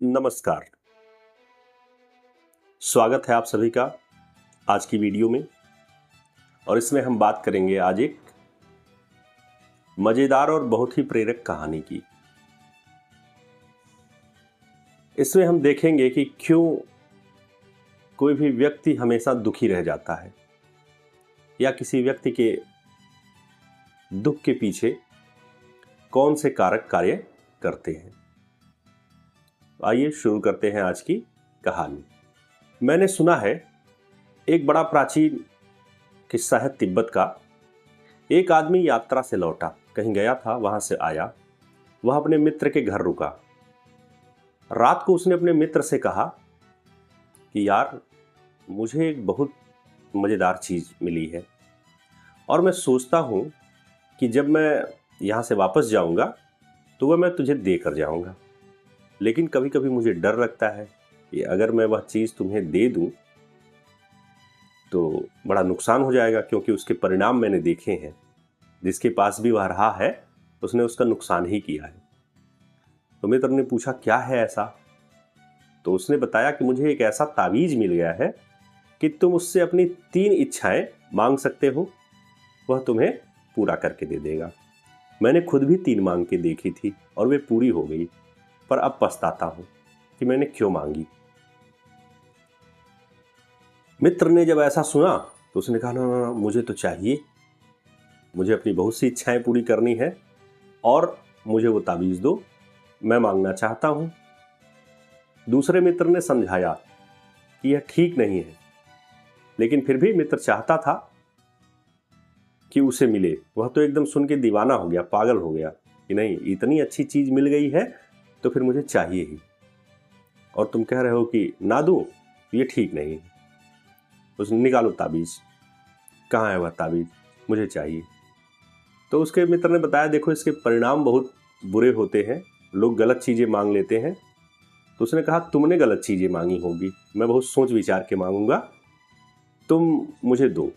नमस्कार। स्वागत है आप सभी का आज की वीडियो में। और इसमें हम बात करेंगे आज एक मज़ेदार और बहुत ही प्रेरक कहानी की। इसमें हम देखेंगे कि क्यों कोई भी व्यक्ति हमेशा दुखी रह जाता है या किसी व्यक्ति के दुख के पीछे कौन से कारक कार्य करते हैं। आइए शुरू करते हैं आज की कहानी। मैंने सुना है एक बड़ा प्राचीन किस्सा है तिब्बत का। एक आदमी यात्रा से लौटा, कहीं गया था, वहां से आया। वह अपने मित्र के घर रुका। रात को उसने अपने मित्र से कहा कि यार, मुझे एक बहुत मज़ेदार चीज़ मिली है और मैं सोचता हूँ कि जब मैं यहाँ से वापस जाऊँगा तो वह मैं तुझे दे कर जाऊँगा, लेकिन कभी कभी मुझे डर लगता है कि अगर मैं वह चीज़ तुम्हें दे दूं तो बड़ा नुकसान हो जाएगा, क्योंकि उसके परिणाम मैंने देखे हैं। जिसके पास भी वह रहा है उसने उसका नुकसान ही किया है। तो मित्र ने पूछा, क्या है ऐसा? तो उसने बताया कि मुझे एक ऐसा तावीज़ मिल गया है कि तुम उससे अपनी 3 इच्छाएं मांग सकते हो, वह तुम्हें पूरा करके दे देगा। मैंने खुद भी 3 मांग के देखी थी और वे पूरी हो गई, पर अब पछताता हूं कि मैंने क्यों मांगी। मित्र ने जब ऐसा सुना तो उसने कहा, ना, मुझे तो चाहिए, मुझे अपनी बहुत सी इच्छाएं पूरी करनी है और मुझे वो ताबीज़ दो, मैं मांगना चाहता हूं। दूसरे मित्र ने समझाया कि यह ठीक नहीं है, लेकिन फिर भी मित्र चाहता था कि उसे मिले। वह तो एकदम सुन के दीवाना हो गया, पागल हो गया कि नहीं, इतनी अच्छी चीज़ मिल गई है तो फिर मुझे चाहिए ही, और तुम कह रहे हो कि ना दूं, ये ठीक नहीं है। उसने निकालो ताबीज़, कहाँ है वह ताबीज़, मुझे चाहिए। तो उसके मित्र ने बताया, देखो इसके परिणाम बहुत बुरे होते हैं, लोग गलत चीज़ें मांग लेते हैं। तो उसने कहा, तुमने गलत चीज़ें मांगी होगी, मैं बहुत सोच विचार के मांगूंगा, तुम मुझे दो।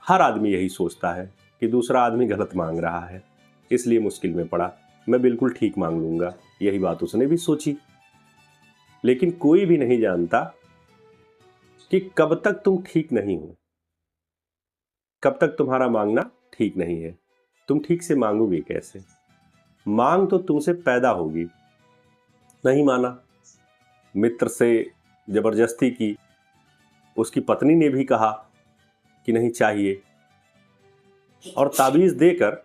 हर आदमी यही सोचता है कि दूसरा आदमी गलत मांग रहा है, इसलिए मुश्किल में पड़ा, मैं बिल्कुल ठीक मांग लूंगा। यही बात उसने भी सोची। लेकिन कोई भी नहीं जानता कि कब तक तुम ठीक नहीं हो, कब तक तुम्हारा मांगना ठीक नहीं है। तुम ठीक से मांगोगे कैसे? मांग तो तुमसे पैदा होगी। नहीं माना, मित्र से जबरदस्ती की। उसकी पत्नी ने भी कहा कि नहीं चाहिए, और ताबीज़ देकर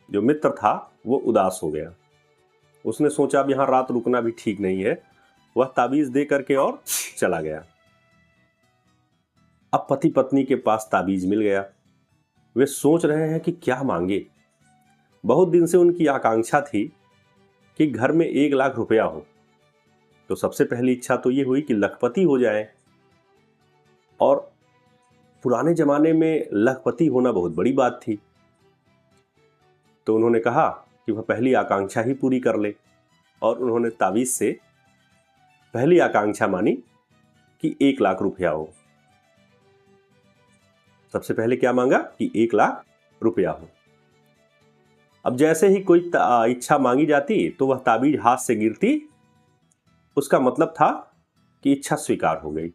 जो मित्र था वो उदास हो गया। उसने सोचा अब यहाँ रात रुकना भी ठीक नहीं है, वह ताबीज़ दे करके और चला गया। अब पति पत्नी के पास ताबीज़ मिल गया। वे सोच रहे हैं कि क्या मांगे। बहुत दिन से उनकी आकांक्षा थी कि घर में 1 लाख रुपया हो। तो सबसे पहली इच्छा तो ये हुई कि लखपति हो जाए, और पुराने जमाने में लखपति होना बहुत बड़ी बात थी। तो उन्होंने कहा कि वह पहली आकांक्षा ही पूरी कर ले, और उन्होंने ताबीज़ से पहली आकांक्षा मानी कि 1 लाख रुपया हो। सबसे पहले क्या मांगा कि 1 लाख रुपया हो। अब जैसे ही कोई इच्छा मांगी जाती तो वह ताबीज हाथ से गिरती, उसका मतलब था कि इच्छा स्वीकार हो गई।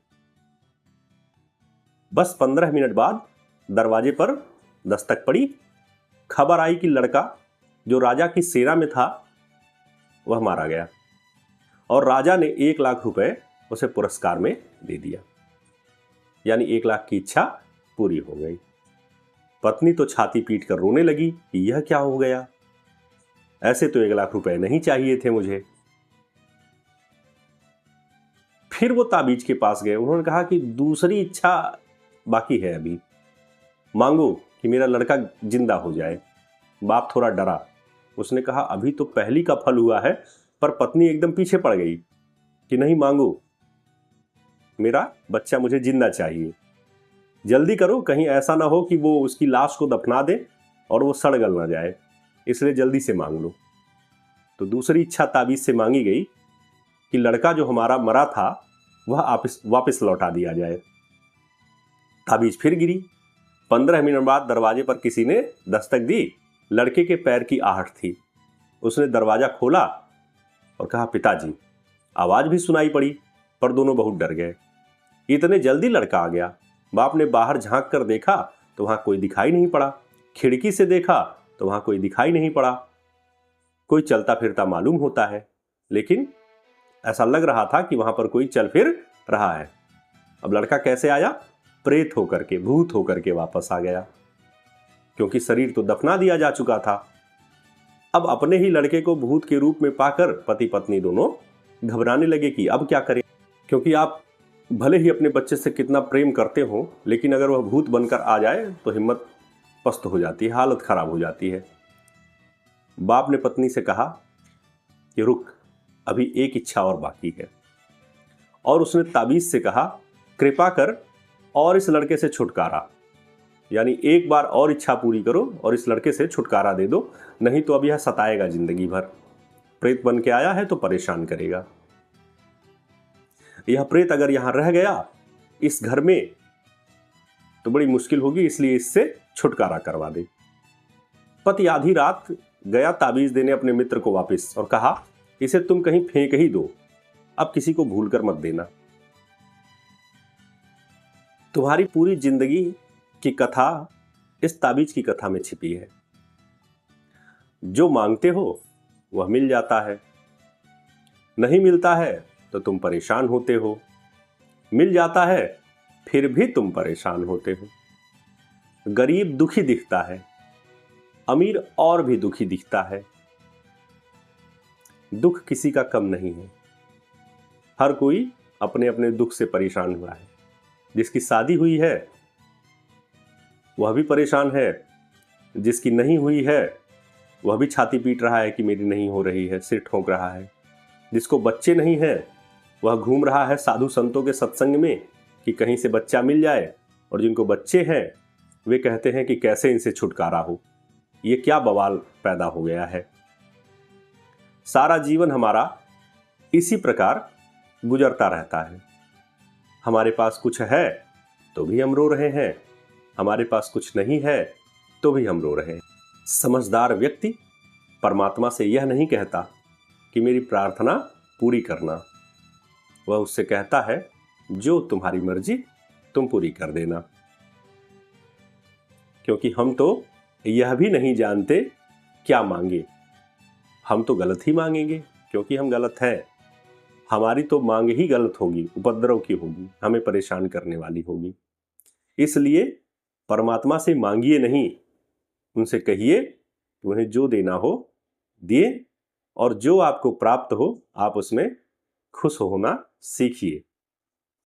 बस 15 मिनट बाद दरवाजे पर दस्तक पड़ी। खबर आई कि लड़का जो राजा की सेना में था वह मारा गया, और राजा ने 1 लाख रुपए उसे पुरस्कार में दे दिया। यानी 1 लाख की इच्छा पूरी हो गई। पत्नी तो छाती पीट कर रोने लगी कि यह क्या हो गया, ऐसे तो 1 लाख रुपए नहीं चाहिए थे मुझे। फिर वो ताबीज के पास गए। उन्होंने कहा कि दूसरी इच्छा बाकी है, अभी मांगो कि मेरा लड़का जिंदा हो जाए। बाप थोड़ा डरा। उसने कहा, अभी तो पहली का फल हुआ है। पर पत्नी एकदम पीछे पड़ गई कि नहीं, मांगो, मेरा बच्चा मुझे जिंदा चाहिए, जल्दी करो, कहीं ऐसा ना हो कि वो उसकी लाश को दफना दे और वो सड़ गल ना जाए, इसलिए जल्दी से मांग लो। तो दूसरी इच्छा ताबीज से मांगी गई कि लड़का जो हमारा मरा था वह वापस लौटा दिया जाए। ताबीज फिर गिरी। 15 मिनट बाद दरवाजे पर किसी ने दस्तक दी। लड़के के पैर की आहट थी। उसने दरवाजा खोला और कहा, पिताजी, आवाज भी सुनाई पड़ी, पर दोनों बहुत डर गए। इतने जल्दी लड़का आ गया। बाप ने बाहर झांक कर देखा तो वहां कोई दिखाई नहीं पड़ा। खिड़की से देखा तो वहां कोई दिखाई नहीं पड़ा। कोई चलता फिरता मालूम होता है, लेकिन ऐसा लग रहा था कि वहां पर कोई चल फिर रहा है। अब लड़का कैसे आया? प्रेत होकर के, भूत होकर के वापस आ गया, क्योंकि शरीर तो दफना दिया जा चुका था। अब अपने ही लड़के को भूत के रूप में पाकर पति पत्नी दोनों घबराने लगे कि अब क्या करें। क्योंकि आप भले ही अपने बच्चे से कितना प्रेम करते हो, लेकिन अगर वह भूत बनकर आ जाए तो हिम्मत पस्त हो जाती है, हालत खराब हो जाती है। बाप ने पत्नी से कहा कि रुक, अभी एक इच्छा और बाकी है। और उसने ताबीज से कहा, कृपा कर और इस लड़के से छुटकारा, यानी एक बार और इच्छा पूरी करो और इस लड़के से छुटकारा दे दो, नहीं तो अब यह सताएगा जिंदगी भर। प्रेत बन के आया है तो परेशान करेगा। यह प्रेत अगर यहां रह गया इस घर में तो बड़ी मुश्किल होगी, इसलिए इससे छुटकारा करवा दे। पति आधी रात गया ताबीज देने अपने मित्र को वापस और कहा, इसे तुम कहीं फेंक ही दो, अब किसी को भूल कर मत देना। तुम्हारी पूरी जिंदगी की कथा इस ताबीज की कथा में छिपी है। जो मांगते हो वह मिल जाता है, नहीं मिलता है तो तुम परेशान होते हो, मिल जाता है फिर भी तुम परेशान होते हो। गरीब दुखी दिखता है, अमीर और भी दुखी दिखता है। दुख किसी का कम नहीं है, हर कोई अपने अपने दुख से परेशान हुआ है। जिसकी शादी हुई है वह भी परेशान है, जिसकी नहीं हुई है वह भी छाती पीट रहा है कि मेरी नहीं हो रही है, सिर ठोक रहा है। जिसको बच्चे नहीं है वह घूम रहा है साधु संतों के सत्संग में कि कहीं से बच्चा मिल जाए, और जिनको बच्चे हैं वे कहते हैं कि कैसे इनसे छुटकारा हो। ये क्या बवाल पैदा हो गया है। सारा जीवन हमारा इसी प्रकार गुजरता रहता है। हमारे पास कुछ है तो भी हम रो रहे हैं, हमारे पास कुछ नहीं है तो भी हम रो रहे हैं। समझदार व्यक्ति परमात्मा से यह नहीं कहता कि मेरी प्रार्थना पूरी करना, वह उससे कहता है जो तुम्हारी मर्जी तुम पूरी कर देना। क्योंकि हम तो यह भी नहीं जानते क्या मांगे, हम तो गलत ही मांगेंगे क्योंकि हम गलत हैं। हमारी तो मांग ही गलत होगी, उपद्रव की होगी, हमें परेशान करने वाली होगी। इसलिए परमात्मा से मांगिए नहीं, उनसे कहिए उन्हें जो देना हो दिए, और जो आपको प्राप्त हो आप उसमें खुश होना सीखिए।